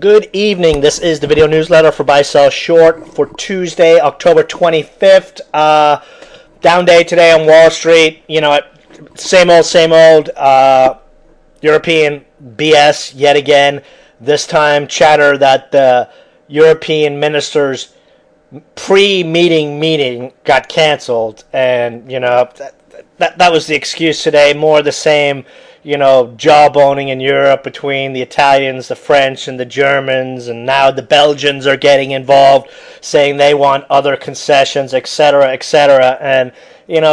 Good evening. This is the video newsletter for Buy Sell Short for Tuesday, October 25th. Down day today on Wall Street. Same old European BS yet again. This time, chatter that the European ministers' pre-meeting meeting got canceled, and that was the excuse today. More of the same. Jawboning in Europe between the Italians, the French, and the Germans, and now the Belgians are getting involved, saying they want other concessions, etc., etc. And,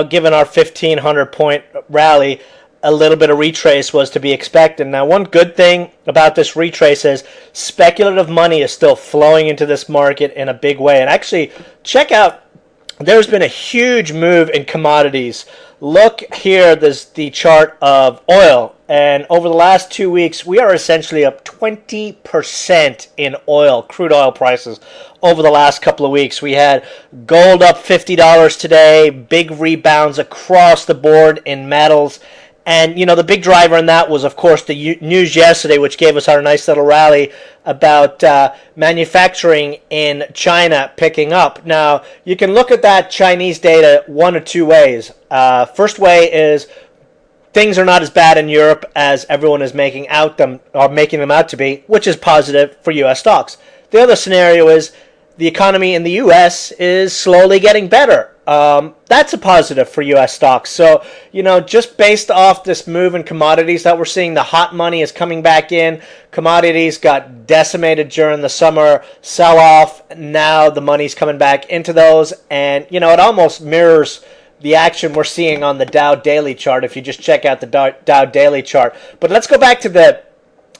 given our 1,500-point rally, a little bit of retrace was to be expected. Now, one good thing about this retrace is speculative money is still flowing into this market in a big way. And actually, check out, there's been a huge move in commodities. Look here, there's the chart of oil. And over the last 2 weeks, we are essentially up 20% in oil, crude oil prices, over the last couple of weeks. We had gold up $50 today, big rebounds across the board in metals. And, the big driver in that was, of course, the news yesterday, which gave us our nice little rally about manufacturing in China picking up. Now, you can look at that Chinese data one of two ways. First way is things are not as bad in Europe as everyone is making them out to be, which is positive for U.S. stocks. The other scenario is the economy in the U.S. is slowly getting better. That's a positive for U.S. stocks. So, just based off this move in commodities that we're seeing, the hot money is coming back in. Commodities got decimated during the summer sell-off. Now the money's coming back into those. And, it almost mirrors the action we're seeing on the Dow daily chart if you just check out the Dow daily chart. But let's go back to the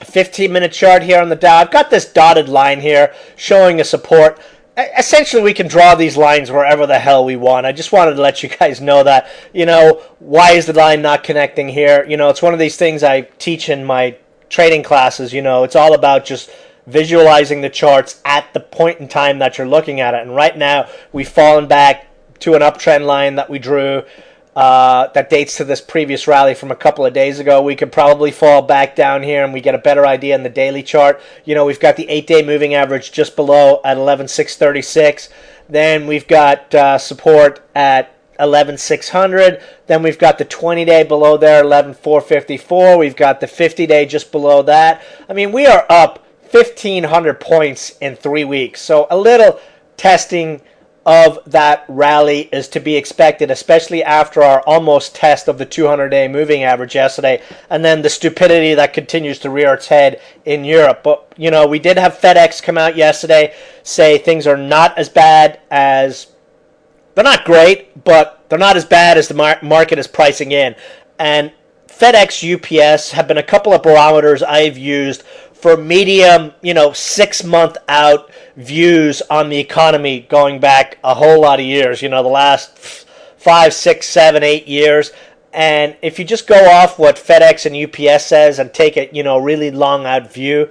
15-minute chart here on the Dow. I've got this dotted line here showing a support. Essentially, we can draw these lines wherever the hell we want. I just wanted to let you guys know that, why is the line not connecting here? It's one of these things I teach in my trading classes. It's all about just visualizing the charts at the point in time that you're looking at it. And right now, we've fallen back to an uptrend line that we drew that dates to this previous rally from a couple of days ago. We could probably fall back down here and we get a better idea in the daily chart. We've got the 8-day moving average just below at 11,636. Then we've got support at 11,600. Then we've got the 20-day below there, 11,454. We've got the 50-day just below that. We are up 1,500 points in 3 weeks. So a little testing of that rally is to be expected, especially after our almost test of the 200-day moving average yesterday, and then the stupidity that continues to rear its head in Europe. But, we did have FedEx come out yesterday, say things are not as bad as, they're not great, but they're not as bad as the market is pricing in. And FedEx, UPS have been a couple of barometers I've used for medium, 6-month out views on the economy going back a whole lot of years, the last 5, 6, 7, 8 years. And if you just go off what FedEx and UPS says and take a, really long out view,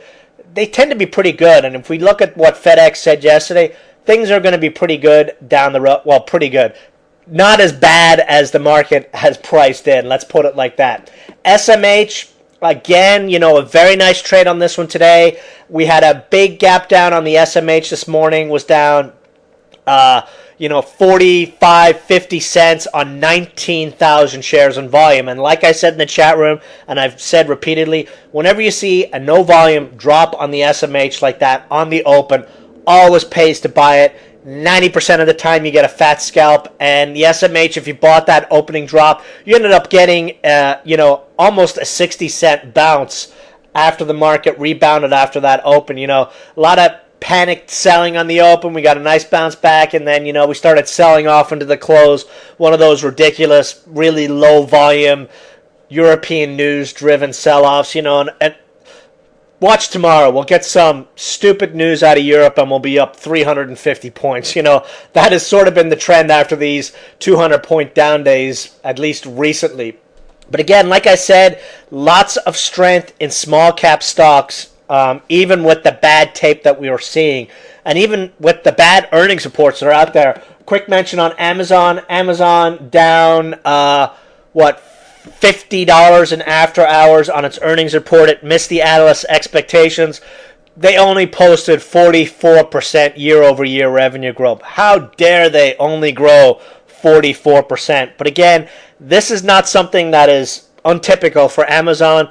they tend to be pretty good. And if we look at what FedEx said yesterday, things are going to be pretty good down the road. Well, pretty good. Not as bad as the market has priced in. Let's put it like that. SMH, again, a very nice trade on this one today. We had a big gap down on the SMH this morning, was down, 45, 50 cents on 19,000 shares in volume. And like I said in the chat room, and I've said repeatedly, whenever you see a no volume drop on the SMH like that on the open, always pays to buy it. 90% of the time you get a fat scalp, and the SMH, if you bought that opening drop, you ended up getting, almost a 60-cent bounce after the market rebounded after that open. A lot of panicked selling on the open. We got a nice bounce back, and then, we started selling off into the close. One of those ridiculous, really low volume, European news-driven sell-offs, and watch tomorrow. We'll get some stupid news out of Europe and we'll be up 350 points. That has sort of been the trend after these 200-point down days, at least recently. But again, like I said, lots of strength in small cap stocks, even with the bad tape that we are seeing. And even with the bad earnings reports that are out there. Quick mention on Amazon. Amazon down, $50 in after hours on its earnings report. It missed the analysts' expectations. they only posted 44% year-over-year revenue growth. How dare they only grow 44%? But again, this is not something that is untypical for Amazon.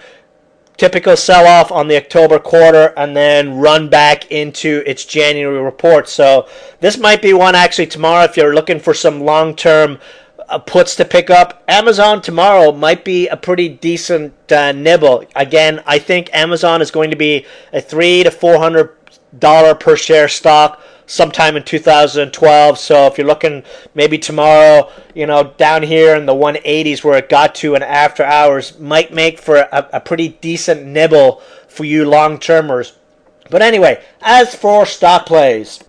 Typical sell-off on the October quarter and then run back into its January report. So this might be one actually tomorrow if you're looking for some long-term puts to pick up. Amazon tomorrow might be a pretty decent nibble. Again, I think Amazon is going to be a $300 to $400 per share stock sometime in 2012. So if you're looking maybe tomorrow, down here in the 180s where it got to in after hours, might make for a pretty decent nibble for you long-termers. But anyway, as for stock plays,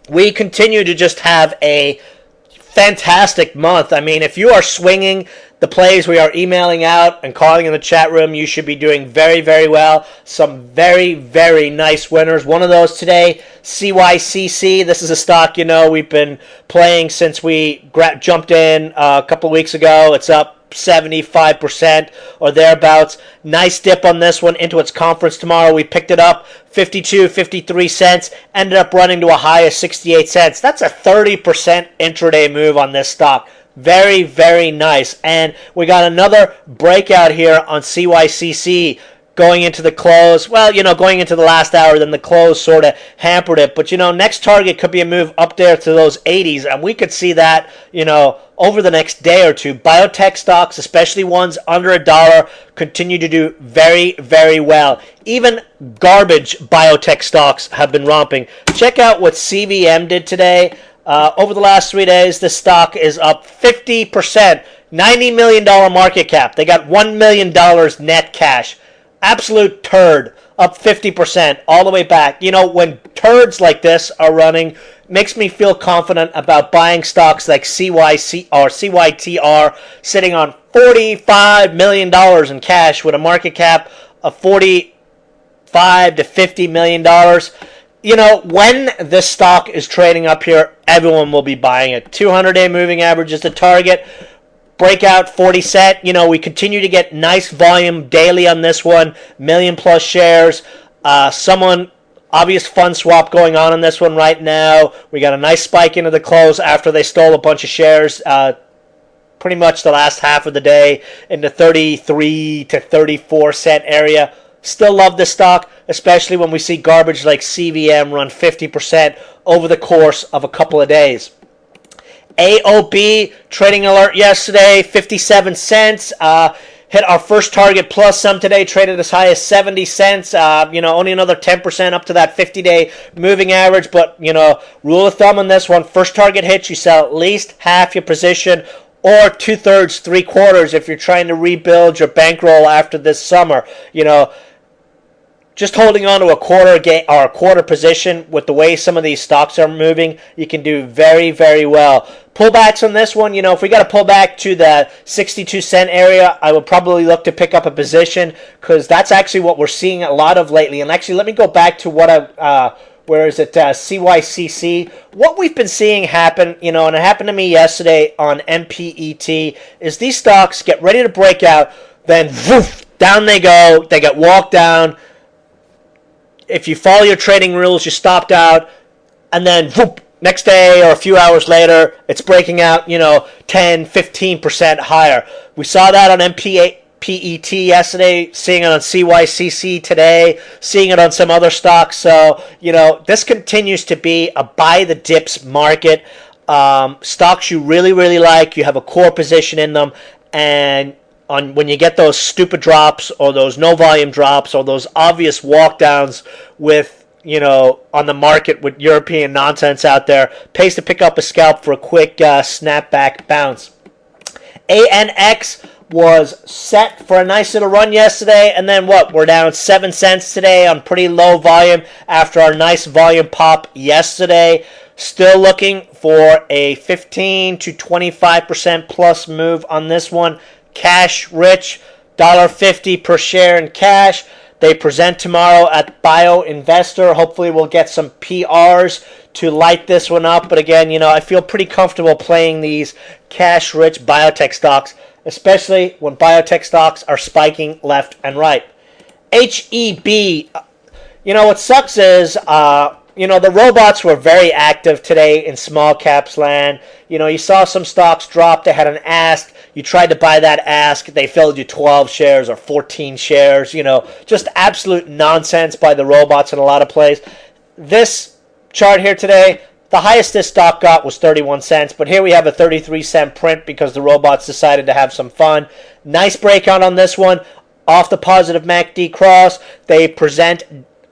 we continue to just have a fantastic month. I mean, if you are swinging the plays we are emailing out and calling in the chat room, you should be doing very, very well. Some very, very nice winners. One of those today, CYCC. This is a stock, we've been playing since we jumped in a couple of weeks ago. It's up 75% or thereabouts. Nice dip on this one into its conference tomorrow. We picked it up 52, 53 cents, ended up running to a high of 68 cents. That's a 30% intraday move on this stock. Very, very nice. And we got another breakout here on CYCC going into the close. Well, going into the last hour, then the close sort of hampered it. But, next target could be a move up there to those 80s. And we could see that, over the next day or two. Biotech stocks, especially ones under $1, continue to do very, very well. Even garbage biotech stocks have been romping. Check out what CVM did today. Over the last 3 days, this stock is up 50%. $90 million market cap. They got $1 million net cash. Absolute turd. Up 50% all the way back. When turds like this are running, makes me feel confident about buying stocks like CYC or CYTR sitting on $45 million in cash with a market cap of $45 to $50 million. When this stock is trading up here, everyone will be buying it. 200-day moving average is the target. Breakout 40 cent. We continue to get nice volume daily on this one. Million plus shares. Obvious fund swap going on this one right now. We got a nice spike into the close after they stole a bunch of shares. Pretty much the last half of the day in the 33 to 34 cent area. Still love this stock, especially when we see garbage like CVM run 50% over the course of a couple of days. AOB trading alert yesterday, 57 cents. Hit our first target plus some today, traded as high as 70 cents. Only another 10% up to that 50-day moving average. But, rule of thumb on this one, first target hit, you sell at least half your position or 2/3, 3/4 if you're trying to rebuild your bankroll after this summer. Just holding on to a quarter position with the way some of these stocks are moving, you can do very, very well. Pullbacks on this one, if we got to pull back to the 62 cent area, I would probably look to pick up a position because that's actually what we're seeing a lot of lately. And actually, let me go back to what CYCC. What we've been seeing happen, and it happened to me yesterday on MPET, is these stocks get ready to break out, then woof, down they go, they get walked down. If you follow your trading rules, you're stopped out, and then whoop, next day or a few hours later, it's breaking out, 10, 15% higher. We saw that on MPET yesterday, seeing it on CYCC today, seeing it on some other stocks. So, this continues to be a buy the dips market. Stocks you really, really like, you have a core position in them, and when you get those stupid drops or those no volume drops or those obvious walk downs with on the market with European nonsense out there, pays to pick up a scalp for a quick snapback bounce. ANX was set for a nice little run yesterday, and then we're down 7 cents today on pretty low volume after our nice volume pop yesterday. Still looking for a 15 to 25% plus move on this one. Cash rich, $1.50 per share in cash. They present tomorrow at Bio Investor. Hopefully we'll get some PRs to light this one up. But again, I feel pretty comfortable playing these cash rich biotech stocks, especially when biotech stocks are spiking left and right. HEB, What sucks is, the robots were very active today in small caps land. You saw some stocks drop. They had an ask. You tried to buy that ask. They filled you 12 shares or 14 shares. Just absolute nonsense by the robots in a lot of plays. This chart here today, the highest this stock got was 31 cents. But here we have a 33-cent print because the robots decided to have some fun. Nice breakout on this one. Off the positive MACD cross. They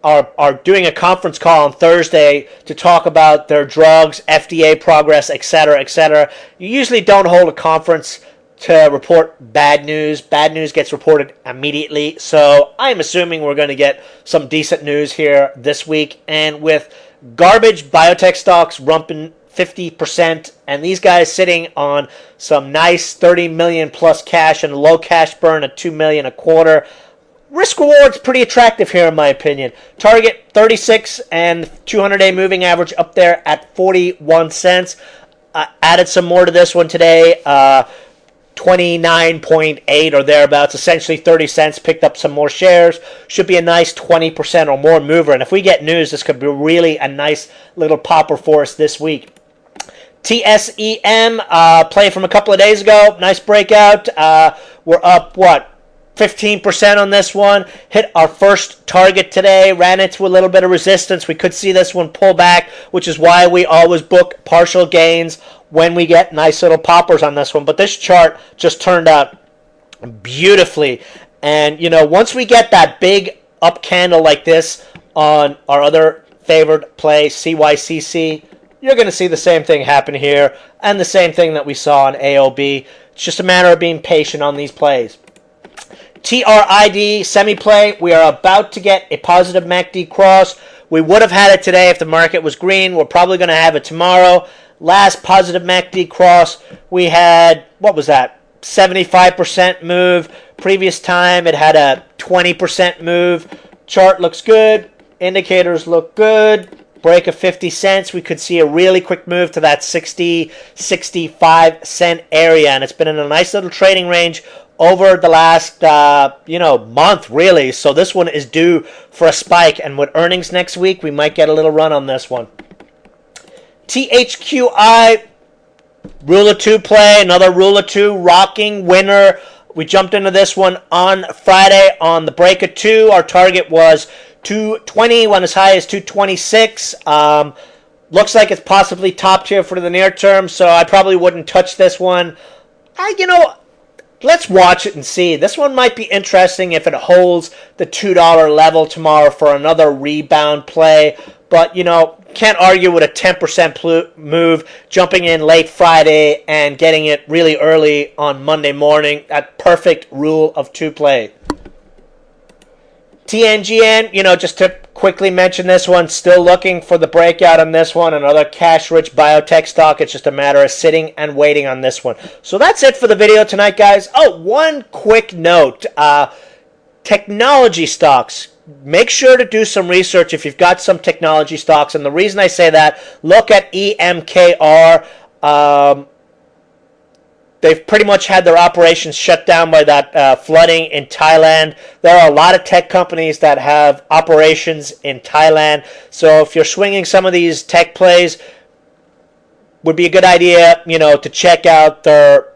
are doing a conference call on Thursday to talk about their drugs, FDA progress, etc., etc. You usually don't hold a conference to report bad news. Bad news gets reported immediately. So I'm assuming we're going to get some decent news here this week. And with garbage biotech stocks rumping 50%, and these guys sitting on some nice 30 million plus cash and low cash burn at 2 million a quarter, risk reward's pretty attractive here in my opinion. Target 36 and 200-day moving average up there at 41 cents. Added some more to this one today. 29.8 or thereabouts, essentially 30 cents, picked up some more shares. Should be a nice 20% or more mover. And if we get news, this could be really a nice little popper for us this week. TSEM, play from a couple of days ago. Nice breakout. We're up, 15% on this one. Hit our first target today. Ran into a little bit of resistance. We could see this one pull back, which is why we always book partial gains when we get nice little poppers on this one. But this chart just turned out beautifully. And, once we get that big up candle like this on our other favored play, CYCC, you're going to see the same thing happen here and the same thing that we saw on AOB. It's just a matter of being patient on these plays. TRID semi-play, we are about to get a positive MACD cross. We would have had it today if the market was green. We're probably going to have it tomorrow. Last positive MACD cross, we had, 75% move. Previous time, it had a 20% move. Chart looks good. Indicators look good. Break of 50 cents. We could see a really quick move to that 60, 65 cent area. And it's been in a nice little trading range over the last, month, really. So this one is due for a spike. And with earnings next week, we might get a little run on this one. THQI, Rule of 2 play, another Rule of 2 rocking winner. We jumped into this one on Friday on the break of 2. Our target was 220, went as high as 226. Looks like it's possibly topped here for the near term, so I probably wouldn't touch this one. Let's watch it and see. This one might be interesting if it holds the $2 level tomorrow for another rebound play. But, can't argue with a 10% move, jumping in late Friday and getting it really early on Monday morning. That perfect Rule of 2 play. TNGN, just to quickly mention this one, still looking for the breakout on this one. Another cash-rich biotech stock. It's just a matter of sitting and waiting on this one. So that's it for the video tonight, guys. Oh, one quick note. Technology stocks. Make sure to do some research if you've got some technology stocks. And the reason I say that, look at EMKR. They've pretty much had their operations shut down by that flooding in Thailand. There are a lot of tech companies that have operations in Thailand. So if you're swinging some of these tech plays, would be a good idea, to check out their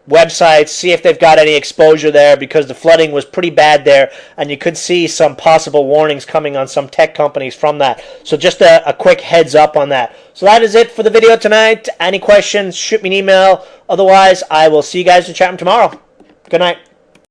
websites, see if they've got any exposure there, because the flooding was pretty bad there, and you could see some possible warnings coming on some tech companies from that. So just a quick heads up on that. So that is it for the video tonight. Any questions, shoot me an email. Otherwise, I will see you guys in chat room tomorrow. Good night.